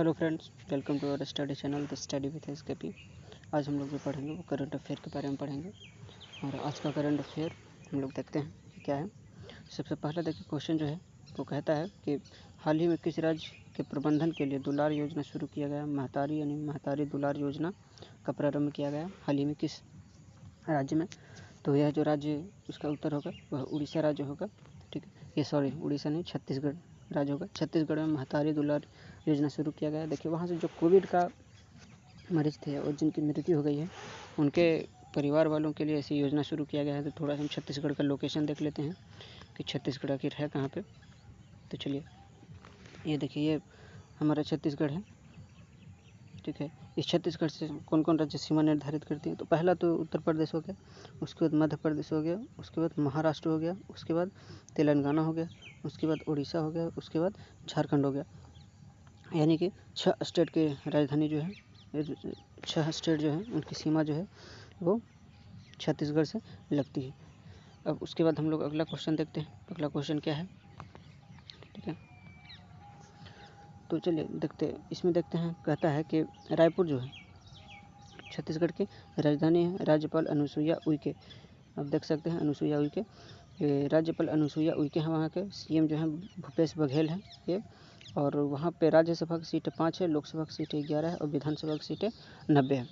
Hello friends, welcome to our study channel the study with SKP. आज हम लोग जो पढ़ेंगे वो करंट अफेयर के बारे में पढ़ेंगे। और आज का करंट अफेयर हम लोग देखते हैं कि क्या है। सबसे पहला देखिए क्वेश्चन जो है वो कहता है कि हाल ही में किस राज्य के प्रबंधन के लिए दुलार योजना शुरू किया गया। महतारी यानी महतारी दुलार योजना का प्रारंभ किया गया हाल ही में किस राज्य में। तो यह जो राज्य उसका उत्तर होगा वह उड़ीसा राज्य होगा। ठीक है, ये सॉरी उड़ीसा नहीं, छत्तीसगढ़ राज्य होगा। छत्तीसगढ़ में महतारी दुलार योजना शुरू किया गया। देखिए वहाँ से जो कोविड का मरीज थे और जिनकी मृत्यु हो गई है उनके परिवार वालों के लिए ऐसी योजना शुरू किया गया है। तो थोड़ा हम छत्तीसगढ़ का लोकेशन देख लेते हैं कि छत्तीसगढ़ आखिर है कहाँ पे। तो चलिए ये देखिए, ये हमारा छत्तीसगढ़ है। ठीक है, इस छत्तीसगढ़ से कौन कौन राज्य सीमा निर्धारित करती हैं। तो पहला तो उत्तर प्रदेश हो गया, उसके बाद मध्य प्रदेश हो गया, उसके बाद महाराष्ट्र हो गया, उसके बाद तेलंगाना हो गया, उसके बाद उड़ीसा हो गया, उसके बाद झारखंड हो गया। यानी कि 6 स्टेट की राजधानी जो है, 6 स्टेट जो है उनकी सीमा जो है वो छत्तीसगढ़ से लगती है। अब उसके बाद हम लोग अगला क्वेश्चन देखते हैं। अगला क्वेश्चन क्या है, ठीक है। तो चलिए देखते हैं, इसमें देखते हैं। कहता है कि रायपुर जो है छत्तीसगढ़ की राजधानी है। राज्यपाल अनुसुईया उइके, आप देख सकते हैं अनुसुईया उइके, राज्यपाल अनुसुईया उइके हैं वहाँ के। सीएम जो है भूपेश बघेल हैं ये। और वहाँ पे राज्यसभा की सीटें 5 है, लोकसभा की सीटें 11 है और विधानसभा की सीटें 90 है।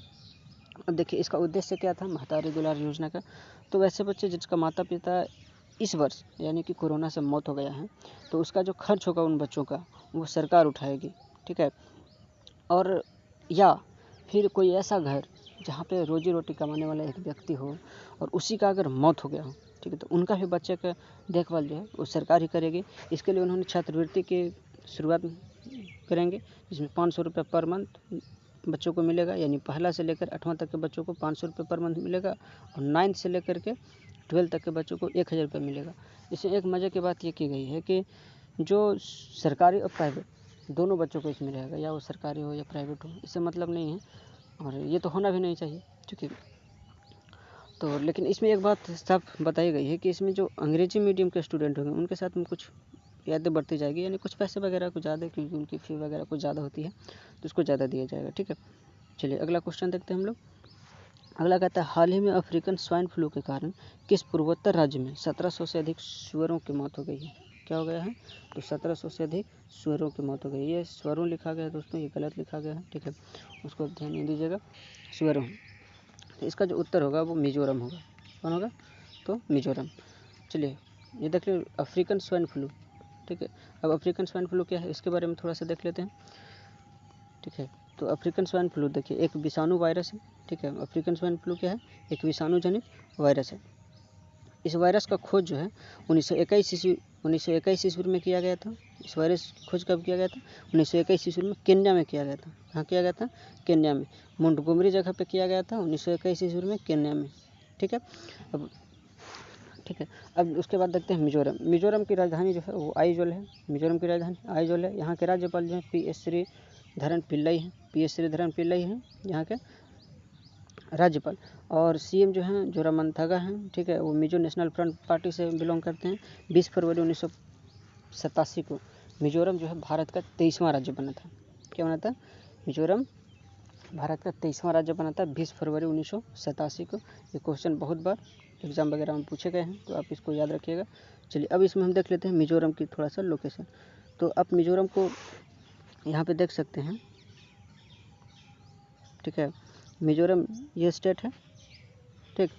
अब देखिए इसका उद्देश्य क्या था महतारी दुलार योजना का। तो वैसे बच्चे जिसका माता पिता इस वर्ष यानी कि कोरोना से मौत हो गया है तो उसका जो खर्च होगा उन बच्चों का वो सरकार उठाएगी। ठीक है, और या फिर कोई ऐसा घर जहाँ पे रोजी रोटी कमाने वाला एक व्यक्ति हो और उसी का अगर मौत हो गया हो, ठीक है, तो उनका भी बच्चे का देखभाल जो है वो सरकार ही करेगी। इसके लिए उन्होंने छात्रवृत्ति की शुरुआत करेंगे जिसमें 500 रुपये पर मंथ बच्चों को मिलेगा। यानी पहला से लेकर 8वां तक के बच्चों को 500 रुपये पर मंथ मिलेगा और 9th से लेकर के 12 तक के बच्चों को 1000 रुपये मिलेगा। इसमें एक मज़े की बात ये की गई है कि जो सरकारी और प्राइवेट दोनों बच्चों को इसमें रहेगा, या वो सरकारी हो या प्राइवेट हो, इससे मतलब नहीं है और ये तो होना भी नहीं चाहिए। ठीक है, तो लेकिन इसमें एक बात साफ बताई गई है कि इसमें जो अंग्रेजी मीडियम के स्टूडेंट होंगे उनके साथ में कुछ यादें बढ़ती जाएगी, यानी कुछ पैसे वगैरह कुछ ज़्यादा, क्योंकि उनकी फ़ी वगैरह कुछ ज़्यादा होती है तो उसको ज़्यादा दिया जाएगा। ठीक है, चलिए अगला क्वेश्चन देखते हैं हम लोग। अगला कहता है हाल ही में अफ्रीकन स्वाइन फ्लू के कारण किस पूर्वोत्तर राज्य में 1700 से अधिक सुअरों की मौत हो गई है। क्या हो गया है, तो 1700 से अधिक सुअरों की मौत हो गई है। ये स्वरों लिखा गया है दोस्तों, ये गलत लिखा गया है। ठीक है, उसको ध्यान नहीं दीजिएगा, सुअरों। तो इसका जो उत्तर होगा वो मिजोरम होगा। कौन होगा, तो मिजोरम। चलिए ये देख लीजिए अफ्रीकन स्वाइन फ्लू। ठीक है, अब अफ्रीकन स्वाइन फ्लू क्या है इसके बारे में थोड़ा सा देख लेते हैं। ठीक है, तो अफ्रीकन स्वाइन फ्लू देखिए एक विषाणु वायरस है। ठीक है, अफ्रीकन स्वाइन फ्लू क्या है, एक विषाणु जनित वायरस है। इस वायरस का खोज जो है 1921 ईस्वी में किया गया था। इस वायरस की खोज कब किया गया था, 1921 ईस्वी में केन्या में किया गया था। कहाँ किया गया था, केन्या में, मोंटगोमरी जगह पे किया गया था 1921 ईस्वी में केन्या में। ठीक है, अब उसके बाद देखते हैं मिजोरम। मिजोरम की राजधानी जो है वो आइजोल है। मिजोरम की राजधानी आइजोल है। यहाँ के राज्यपाल जो है पी.एस. श्रीधरन पिल्लई हैं। पी.एस. श्रीधरन पिल्लई हैं यहाँ के राज्यपाल। और सीएम जो हैं जोरामथंगा हैं। ठीक है, वो मिजो नेशनल फ्रंट पार्टी से बिलोंग करते हैं। 20 फरवरी 1987 को मिजोरम जो है भारत का 23वां राज्य बना था। क्या बना था, मिजोरम भारत का 23वां राज्य बना था 20 फरवरी 1987 को। ये क्वेश्चन बहुत बार एग्ज़ाम वगैरह में पूछे गए हैं तो आप इसको याद रखिएगा। चलिए अब इसमें हम देख लेते हैं मिजोरम की थोड़ा सा लोकेशन। तो आप मिजोरम को यहाँ पे देख सकते हैं। ठीक है, मिजोरम ये स्टेट है। ठीक,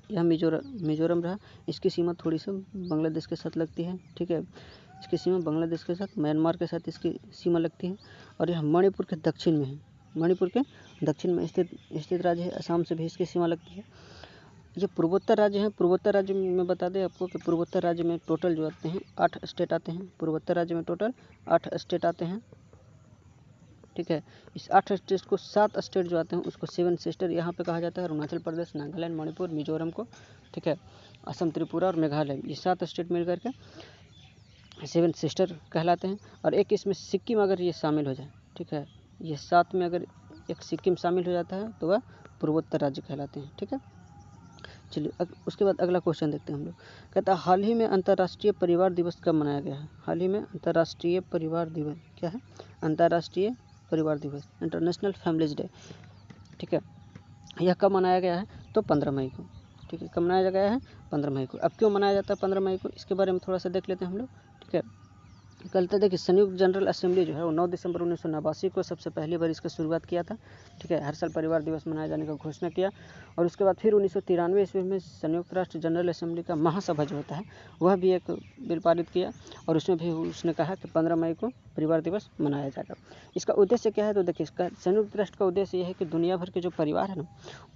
यह मिजोरम रहा। इसकी सीमा थोड़ी सी बांग्लादेश के साथ लगती है। ठीक है, इसकी सीमा बांग्लादेश के साथ, म्यांमार के साथ इसकी सीमा लगती है। और यह मणिपुर के दक्षिण में है। मणिपुर के दक्षिण में स्थित राज्य है। असम से भी इसकी सीमा लगती है। ये पूर्वोत्तर राज्य है। पूर्वोत्तर राज्य में बता दें आपको कि पूर्वोत्तर राज्य में टोटल जो आते हैं 8 स्टेट आते हैं। पूर्वोत्तर राज्य में टोटल 8 स्टेट आते हैं। ठीक है, इस 8 स्टेट को 7 स्टेट जो आते हैं उसको 7 सिस्टर यहाँ पे कहा जाता है। अरुणाचल प्रदेश, नागालैंड, मणिपुर, मिजोरम को। ठीक है, असम, त्रिपुरा और मेघालय, ये 7 स्टेट मिल करके 7 सिस्टर कहलाते हैं। और एक इसमें सिक्किम अगर ये शामिल हो जाए, ठीक है, ये 7 में अगर एक सिक्किम शामिल हो जाता है तो वह पूर्वोत्तर राज्य कहलाते हैं। ठीक है, चलिए उसके बाद अगला क्वेश्चन देखते हैं हम लोग। कहता है हाल ही में अंतर्राष्ट्रीय परिवार दिवस कब मनाया गया है? हाल ही में अंतर्राष्ट्रीय परिवार दिवस क्या है? अंतर्राष्ट्रीय परिवार दिवस, इंटरनेशनल फैमिलीज डे, ठीक है। यह कब मनाया गया है? तो 15 मई को, ठीक है। कब मनाया गया है? 15 मई को। अब क्यों मनाया जाता है 15 मई को, इसके बारे में थोड़ा सा देख लेते हैं हम लोग, ठीक है। कहते देखिए संयुक्त जनरल असेंबली जो है वो 9 दिसंबर 1989 को सबसे पहली बार इसका शुरुआत किया था, ठीक है। हर साल परिवार दिवस मनाए जाने का घोषणा किया और उसके बाद फिर 1993 ईस्वी में संयुक्त राष्ट्र जनरल असेंबली का महासभा जो होता है वह भी एक बिल पारित किया और उसमें भी उसने कहा कि 15 मई को परिवार दिवस मनाया जाएगा। इसका उद्देश्य क्या है? तो देखिए इसका संयुक्त राष्ट्र का उद्देश्य यह है कि दुनिया भर के जो परिवार है ना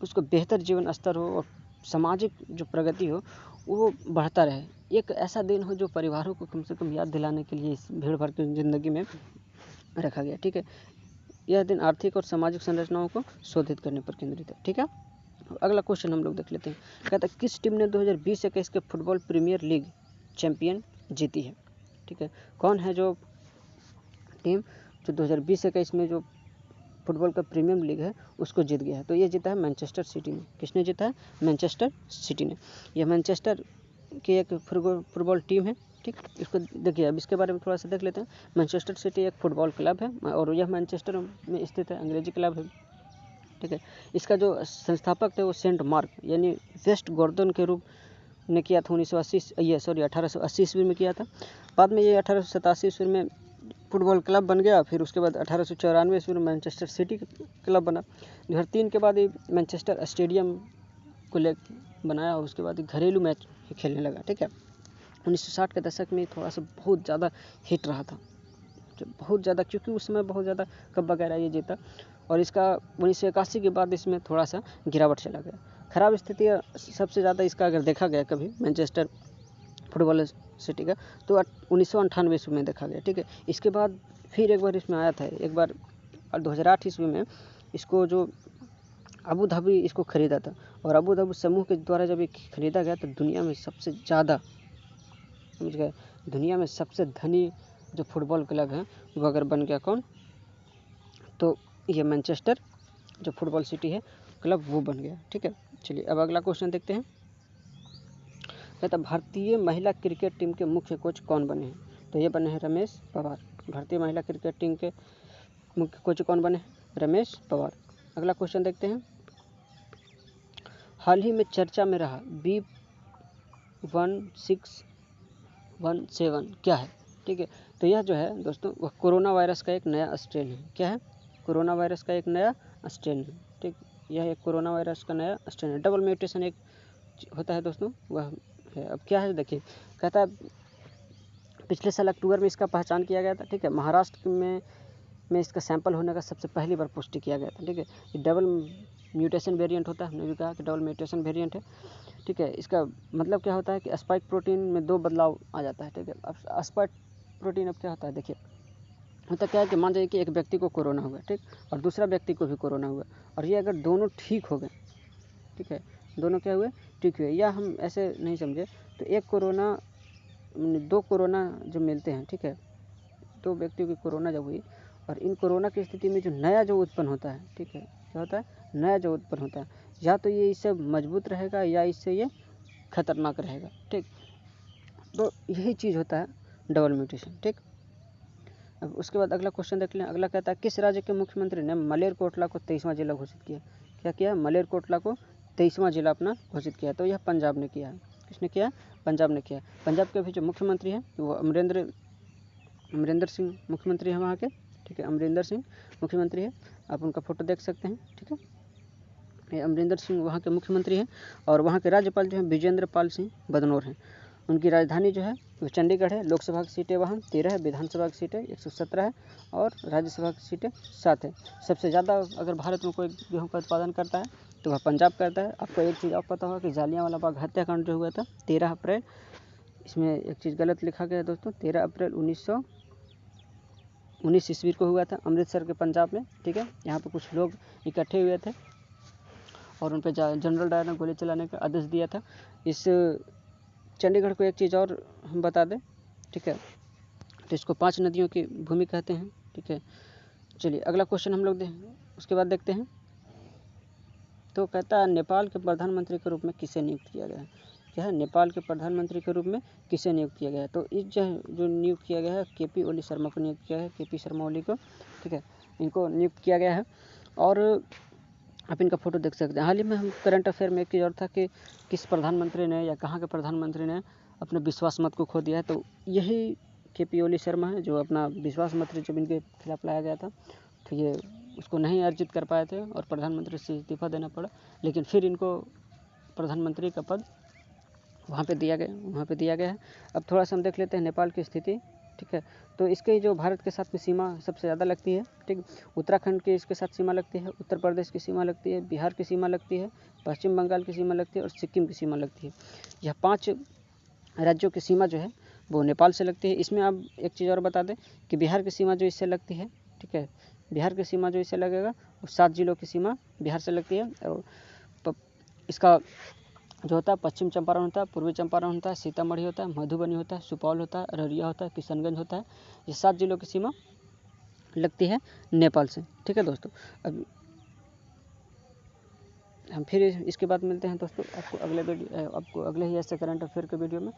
उसको बेहतर जीवन स्तर हो और सामाजिक जो प्रगति हो वो बढ़ता रहे। एक ऐसा दिन हो जो परिवारों को कम से कम याद दिलाने के लिए इस भीड़ भाड़ की ज़िंदगी में रखा गया, ठीक है। यह दिन आर्थिक और सामाजिक संरचनाओं को शोधित करने पर केंद्रित है, ठीक है। अगला क्वेश्चन हम लोग देख लेते हैं। कहता है किस टीम ने 2020-21 के फुटबॉल प्रीमियर लीग चैंपियन जीती है? ठीक है, कौन है जो टीम जो 2020-21 में जो फुटबॉल का प्रीमियम लीग है उसको जीत गया है? तो ये जीता है मैनचेस्टर सिटी ने। किसने जीता है? मैनचेस्टर सिटी ने। यह मैनचेस्टर की एक फुटबॉल टीम है, ठीक। इसको देखिए अब इसके बारे में थोड़ा सा देख लेते हैं। मैनचेस्टर सिटी एक फुटबॉल क्लब है और यह मैनचेस्टर में स्थित है, अंग्रेजी क्लब है, ठीक है। इसका जो संस्थापक थे वो सेंट मार्क यानी वेस्ट गॉर्डन के रूप ने किया था 1880 ईस्वी में किया था। बाद में ये 1887 ईस्वी में फुटबॉल क्लब बन गया। फिर उसके बाद 1894 ईस्वी में मैनचेस्टर सिटी क्लब बना। 2003 के बाद ये मैनचेस्टर स्टेडियम को ले बनाया और उसके बाद घरेलू मैच खेलने लगा, ठीक है। 1960 के दशक में थोड़ा सा बहुत ज़्यादा हिट रहा था, बहुत ज़्यादा, क्योंकि उस समय बहुत ज़्यादा कप वगैरह ये जीता और इसका 1981 के बाद इसमें थोड़ा सा गिरावट चला गया। ख़राब स्थिति सबसे ज़्यादा इसका अगर देखा गया कभी मैनचेस्टर फुटबॉल सिटी का तो 1998 ईस्वी में देखा गया, ठीक है। इसके बाद फिर एक बार इसमें आया था, एक बार 2008 ईस्वी में इसको जो अबू धाबी इसको ख़रीदा था और अबू धाबी समूह के द्वारा जब ये ख़रीदा गया तो दुनिया में सबसे ज़्यादा, समझ गए, दुनिया में सबसे धनी जो फुटबॉल क्लब है वो अगर बन गया कौन, तो ये मैनचेस्टर जो फुटबॉल सिटी है क्लब वो बन गया, ठीक है। चलिए अब अगला क्वेश्चन देखते हैं। कहता भारतीय महिला क्रिकेट टीम के मुख्य कोच कौन बने हैं? तो ये बने हैं रमेश पवार। भारतीय महिला क्रिकेट टीम के मुख्य कोच कौन बने? रमेश पवार। अगला क्वेश्चन देखते हैं। हाल ही में चर्चा में रहा B1617 क्या है? ठीक है, तो यह जो है दोस्तों वह कोरोना वायरस का एक नया स्ट्रेन है। क्या है? कोरोना वायरस का एक नया स्ट्रेन है, ठीक। यह एक कोरोना वायरस का नया स्ट्रेन है। डबल म्यूटेशन एक होता है दोस्तों, वह है। अब क्या है देखिए, कहता है पिछले साल अक्टूबर में इसका पहचान किया गया था, ठीक है। महाराष्ट्र में इसका सैंपल होने का सबसे पहली बार पुष्टि किया गया था, ठीक है। ये डबल म्यूटेशन वेरिएंट होता है, हमने भी कहा कि डबल म्यूटेशन वेरिएंट है, ठीक है। इसका मतलब क्या होता है कि स्पाइक प्रोटीन में 2 बदलाव आ जाता है, ठीक है। अब स्पाइक प्रोटीन अब क्या होता है देखिए, होता क्या है कि मान जाइए कि एक व्यक्ति को कोरोना हुआ, ठीक, और दूसरा व्यक्ति को भी कोरोना हुआ और ये अगर दोनों ठीक हो गए, ठीक है, दोनों क्या हुए? ठीक हुए। या हम ऐसे नहीं समझे तो एक कोरोना 2 कोरोना जो मिलते हैं, ठीक है, 2 व्यक्तियों की कोरोना जब हुई और इन कोरोना की स्थिति में जो नया जो उत्पन्न होता है, ठीक है, क्या होता है? नया जो उत्पन्न होता है, या तो ये इससे मजबूत रहेगा या इससे ये खतरनाक रहेगा, ठीक। तो यही चीज़ होता है डबल म्यूटेशन, ठीक। अब उसके बाद अगला क्वेश्चन देख लें। अगला कहता है किस राज्य के मुख्यमंत्री ने मलेरकोटला को 23वां जिला घोषित किया? क्या किया? मलेरकोटला को 23वां जिला अपना घोषित किया। तो यह पंजाब ने किया है। किसने किया? पंजाब ने किया। पंजाब के अभी जो मुख्यमंत्री हैं वो अमरिंदर सिंह मुख्यमंत्री हैं वहाँ के, ठीक है। अमरिंदर सिंह मुख्यमंत्री है, आप उनका फोटो देख सकते हैं, ठीक है। ये अमरिंदर सिंह वहाँ के मुख्यमंत्री हैं और वहाँ के राज्यपाल जो हैं विजेंद्र पाल सिंह बदनौर हैं। उनकी राजधानी जो है वो चंडीगढ़ है। लोकसभा की सीटें वहाँ 13 है, विधानसभा की सीटें 117 है और राज्यसभा की सीटें 7 है। सबसे ज़्यादा अगर भारत में कोई गेहूँ का उत्पादन करता है तो वह पंजाब करता है। आपको एक चीज़ और पता होगा कि जालियांवाला बाग हत्याकांड जो हुआ था 13 अप्रैल, इसमें एक चीज़ गलत लिखा गया है दोस्तों, 13 अप्रैल 1919 ईस्वी को हुआ था अमृतसर के पंजाब में, ठीक है। यहाँ पर कुछ लोग इकट्ठे हुए थे और उन पर जनरल डायर ने गोली चलाने का आदेश दिया था। इस चंडीगढ़ को एक चीज़ और हम बता दें, ठीक है, तो इसको 5 नदियों की भूमि कहते हैं, ठीक है। चलिए अगला क्वेश्चन हम लोग उसके बाद देखते हैं। तो कहता है नेपाल के प्रधानमंत्री के रूप में किसे नियुक्त किया गया है। क्या है, नेपाल के प्रधानमंत्री के रूप में किसे नियुक्त किया गया है। तो इस जो नियुक्त किया गया है KP ओली शर्मा को नियुक्त किया है, KP शर्मा ओली को, ठीक है, इनको नियुक्त किया गया है। और आप इनका फोटो देख सकते हैं। हाल ही में हम करंट अफेयर में एक चीज़ और था कि किस प्रधानमंत्री ने या कहाँ के प्रधानमंत्री ने अपने विश्वास मत को खो दिया है। तो यही KP ओली शर्मा है, जो अपना विश्वास मत जब इनके खिलाफ लाया गया था तो ये उसको नहीं अर्जित कर पाए थे और प्रधानमंत्री से इस्तीफा देना पड़ा, लेकिन फिर इनको प्रधानमंत्री का पद वहाँ पे दिया गया है। अब थोड़ा सा हम देख लेते हैं नेपाल की स्थिति, ठीक है। तो इसके जो भारत के साथ में सीमा सबसे ज़्यादा लगती है, ठीक। उत्तराखंड की इसके साथ सीमा लगती है, उत्तर प्रदेश की सीमा लगती है, बिहार की सीमा लगती है, पश्चिम बंगाल की सीमा लगती है और सिक्किम की सीमा लगती है। यह 5 राज्यों की सीमा जो है वो नेपाल से लगती है। इसमें आप एक चीज़ और बता दें कि बिहार की सीमा जो इससे लगती है, ठीक है, बिहार की सीमा जो इससे लगेगा वो 7 जिलों की सीमा बिहार से लगती है। और इसका जो होता है पश्चिम चंपारण होता है, पूर्वी चंपारण होता है, सीतामढ़ी होता है, मधुबनी होता है, सुपौल होता है, अररिया होता है, किशनगंज होता है। ये 7 जिलों की सीमा लगती है नेपाल से, ठीक है दोस्तों। अब हम फिर इसके बाद मिलते हैं दोस्तों आपको अगले ही ऐसे करंट अफेयर के वीडियो में।